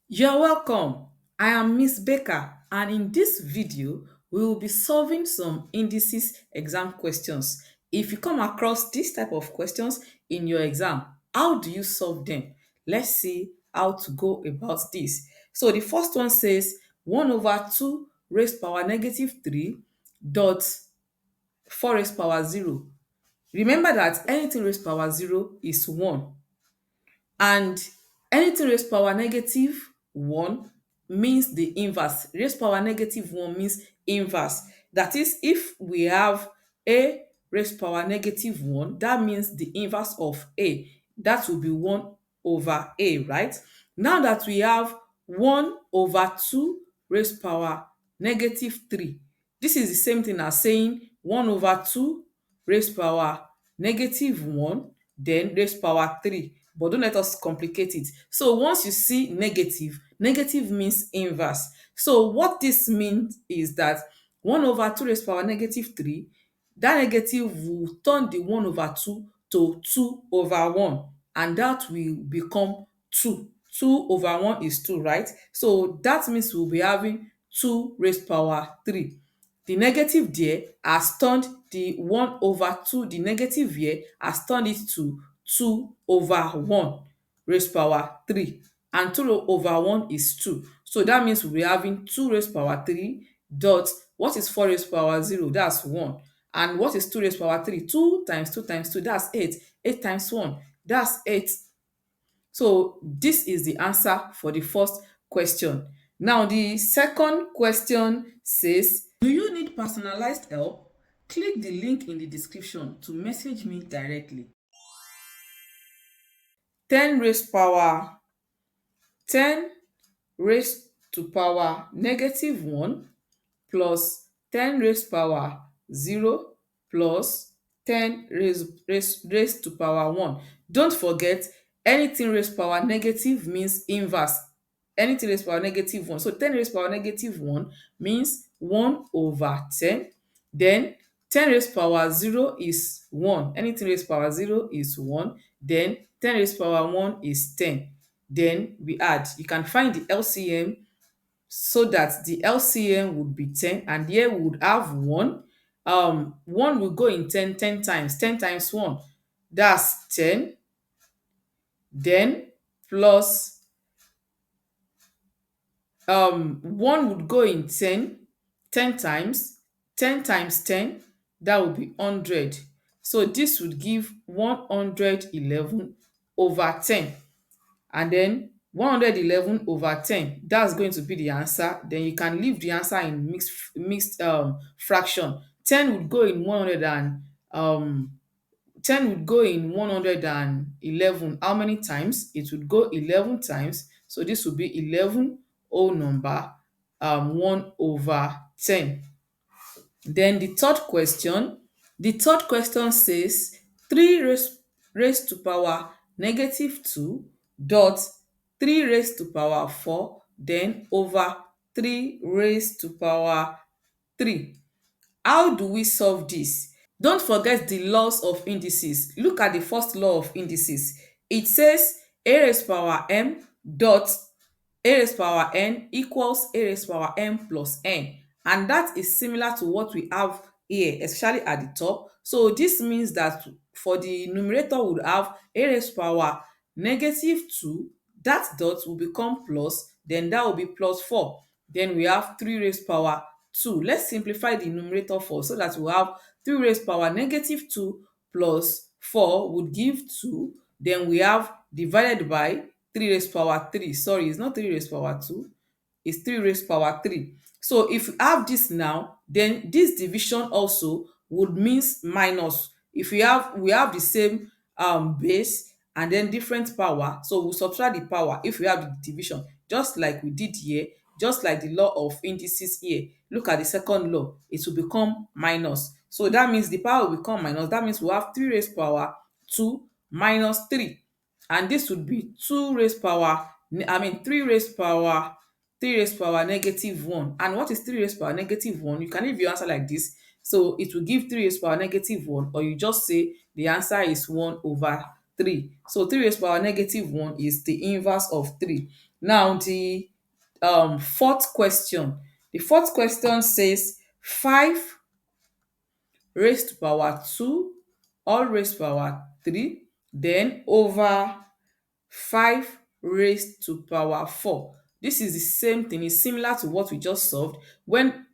You're welcome. I am Miss Becca, and in this video, we will be solving some indices exam questions. If you come across this type of questions in your exam, how do you solve them? Let's see how to go about this. So the first one says 1 over 2 raised power negative 3 dot 4 raised power 0. Remember that anything raised power 0 is 1. And anything raised power negative 1 means the inverse. Raised power negative 1 means inverse. That is, if we have a raised power negative 1, that means the inverse of a. That will be 1 over a, right? Now that we have 1 over 2 raised power negative 3, this is the same thing as saying 1 over 2 raised power negative 1, then raised power 3. But don't let us complicate it. So once you see negative, negative means inverse. So what this means is that 1 over 2 raised power negative 3, that negative will turn the 1 over 2 to 2 over 1, and that will become 2. 2 over 1 is 2, right? So that means we'll be having 2 raised power 3. The negative there has turned the 1 over 2, the negative here has turned it to 2 over 1 raised power 3, and 2 over 1 is 2. So that means we'll be having 2 raised power 3 dot, what is 4 raised power 0? That's 1. And what is 2 raised power 3? 2 times 2 times 2, that's 8. 8 times 1, that's 8. So this is the answer for the first question. Now the second question says, do you need personalized help? Click the link in the description to message me directly. 10 raised power 10 raised to power negative 1 plus 10 raised power 0 plus 10 raised to power 1. Don't forget, anything raised power negative means inverse. Anything raised power negative 1. So 10 raised power negative 1 means 1 over 10. Then 10 raised power 0 is 1. Anything raised power 0 is 1. Then 10 raised power 1 is 10. Then we add. You can find the LCM, so that the LCM would be 10, and here we would have 1. 1 will go in 10 10 times. 10 times 1, that's 10. Then plus 1 would go in 10 10 times. 10 times 10, that would be 100. So this would give 111 over 10. And then 111 over 10, that's going to be the answer. Then you can leave the answer in mixed fraction. 10 would go in 100 and 10 would go in 111 how many times? It would go 11 times. So this would be 11 whole number 1 over 10. Then the third question says 3 raised to power negative 2 dot 3 raised to power 4 then over 3 raised to power 3. How do we solve this? Don't forget the laws of indices. Look at the first law of indices. It says a raised power m dot a raised power n equals a raised power m plus n, and that is similar to what we have here, especially at the top. So this means that for the numerator, we would have a raised power negative 2, that dot will become plus, then that will be plus 4. Then we have 3 raised power 2. Let's simplify the numerator first, so that we have 3 raised power negative 2 plus 4 would give 2. Then we have divided by 3 raised power 3. Sorry, it's not 3 raised power 2, it's 3 raised power 3. So if you have this now, then this division also would means minus. If we have the same base and then different power, so we subtract the power if we have the division, just like we did here, just like the law of indices here. Look at the second law, it will become minus. So that means the power will become minus. That means we have 3 raised power 2 minus 3, and this would be 2 raised power, 3 raised power 3 raised power negative 1. And what is 3 raised power negative 1? You can leave your answer like this. So it will give 3 raised power negative 1, or you just say the answer is 1 over 3. So 3 raised power negative 1 is the inverse of 3. Now the fourth question. The fourth question says 5 raised to power 2 all raised to power 3 then over 5 raised to power 4. This is the same thing, it's similar to what we just solved. When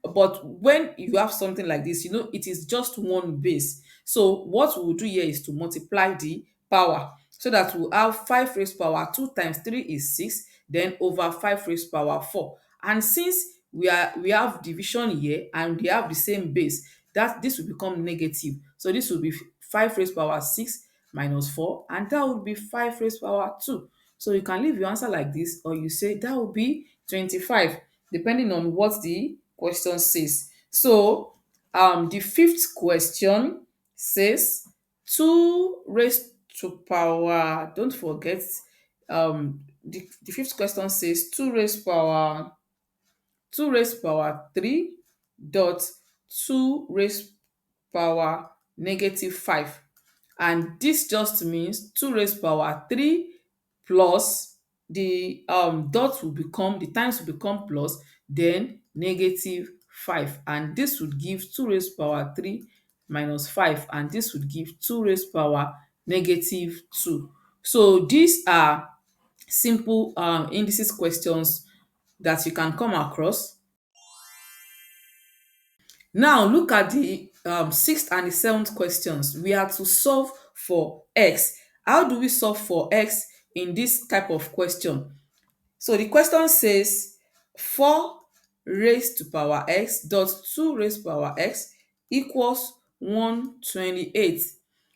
you have something like this, it is just one base. So what we will do here is to multiply the power so that we'll have 5 raised to power 2 times 3 is 6, then over 5 raised to power 4. And since we have division here and they have the same base, that this will become negative. So this will be 5 raised to power 6 minus 4, and that would be 5 raised to power 2. So you can leave your answer like this, or you say that would be 25, depending on what the question says. So the fifth question says 2 raised to power, don't forget, the fifth question says 2 raised power 3 dot 2 raised power negative 5. And this just means 2 raised power 3 plus the dot will become, the times will become plus, then negative 5. And this would give 2 raised power 3 minus 5, and this would give 2 raised power negative 2. So these are simple indices questions that you can come across. Now look at the sixth and the seventh questions. We are to solve for x. How do we solve for x in this type of question? So the question says 4 raised to power x dot 2 raised to power x equals 128.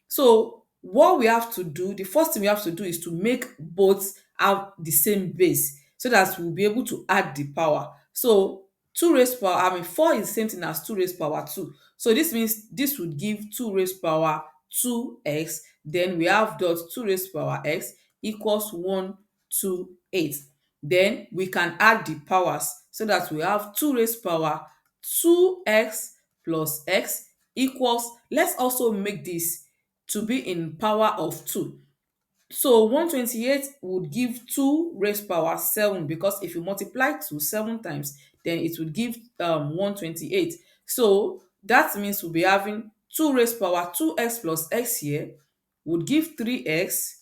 So what we have to do, the first thing we have to do is to make both have the same base so that we'll be able to add the power. So 2 raised power, 4 is the same thing as 2 raised power 2. So this means this would give 2 raised power 2x. Then we have dot 2 raised power x equals 128. Then we can add the powers so that we have 2 raised power 2x plus x equals, let's also make this to be in power of 2. So 128 would give 2 raised power 7, because if you multiply 2 7 times, then it would give 128. So that means we'll be having 2 raised power 2x plus x here would give 3x,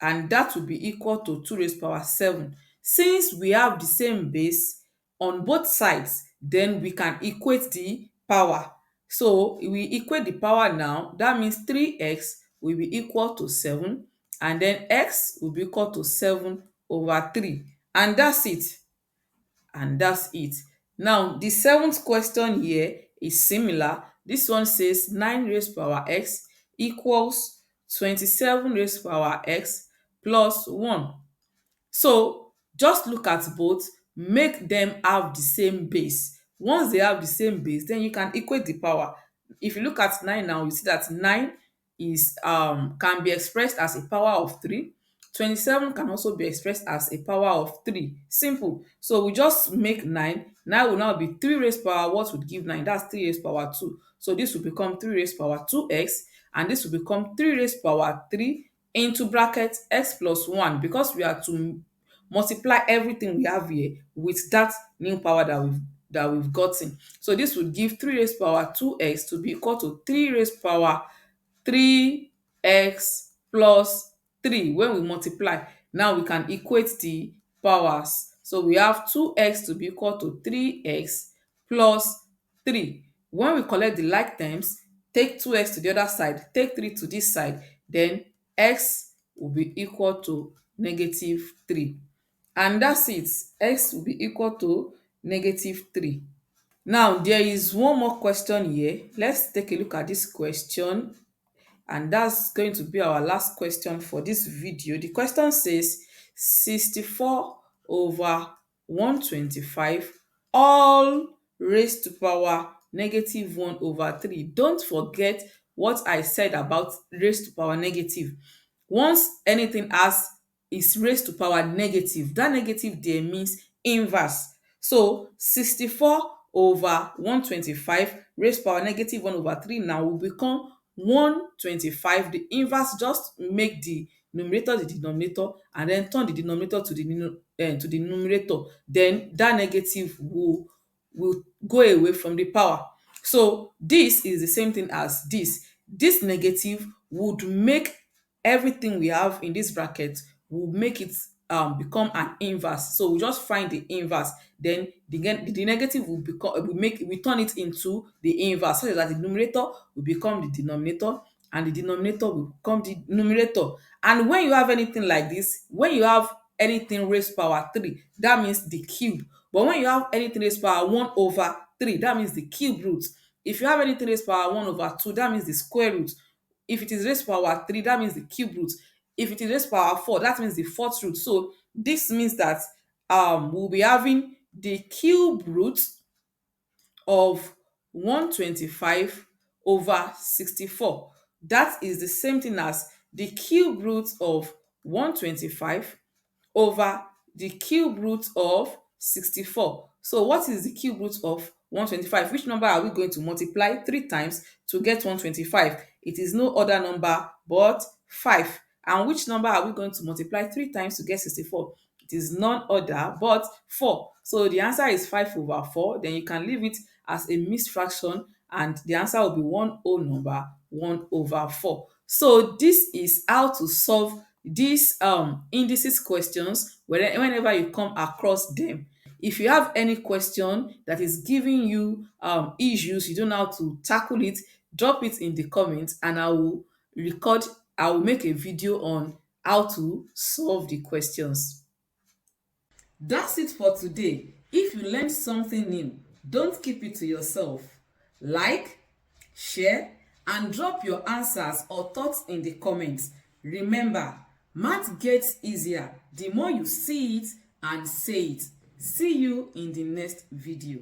and that will be equal to 2 raised power 7. Since we have the same base on both sides, then we can equate the power. So we equate the power now, that means 3x will be equal to 7, and then x will be equal to 7 over 3. And that's it. And that's it. Now the seventh question here is similar. This one says 9 raised power x equals 27 raised power x plus 1. So just look at both, make them have the same base. Once they have the same base, then you can equate the power. If you look at 9 now, you see that 9 is can be expressed as a power of 3. 27 can also be expressed as a power of 3. Simple. So we just make 9. 9 will now be 3 raised power, what would give 9? That's 3 raised power 2. So this will become 3 raised power 2x, and this will become 3 raised power 3 into bracket x plus 1, because we are to multiply everything we have here with that new power that we've gotten. So this would give 3 raised power 2x to be equal to 3 raised power 3x plus 3. When we multiply, now we can equate the powers. So we have 2x to be equal to 3x plus 3. When we collect the like terms, take 2x to the other side, take 3 to this side, then x will be equal to negative 3. And that's it. X will be equal to negative 3. Now there is one more question here. Let's take a look at this question, and that's going to be our last question for this video. The question says 64 over 125 all raised to power negative 1 over 3. Don't forget what I said about raised to power negative. Once anything has is raised to power negative, that negative there means inverse. So 64 over 125 raised to power negative 1 over 3 now will become 125. The inverse, just make the numerator the denominator and then turn the denominator to the to the numerator, then that negative will go away from the power. So this is the same thing as this. This negative would make everything we have in this bracket, will make it become an inverse. So we just find the inverse, then the negative will turn it into the inverse, such that the numerator will become the denominator and the denominator will become the numerator. And when you have anything like this, when you have anything raised power 3, that means the cube. But when you have anything raised power 1 over 3, that means the cube root. If you have anything raised power 1 over 2, that means the square root. If it is raised power 3, that means the cube root. If it is raised power 4, that means the fourth root. So this means that we'll be having the cube root of 125 over 64. That is the same thing as the cube root of 125 over the cube root of 64. So what is the cube root of 125? Which number are we going to multiply 3 times to get 125? It is no other number but 5. And which number are we going to multiply 3 times to get 64? It is none other but 4. So the answer is 5 over 4. Then you can leave it as a mixed fraction and the answer will be one whole number, 1 over 4. So this is how to solve these indices questions whenever you come across them. If you have any question that is giving you issues, you don't know how to tackle it, drop it in the comments and I will make a video on how to solve the questions. That's it for today. If you learned something new, don't keep it to yourself. Like, share, and drop your answers or thoughts in the comments. Remember, math gets easier the more you see it and say it. See you in the next video.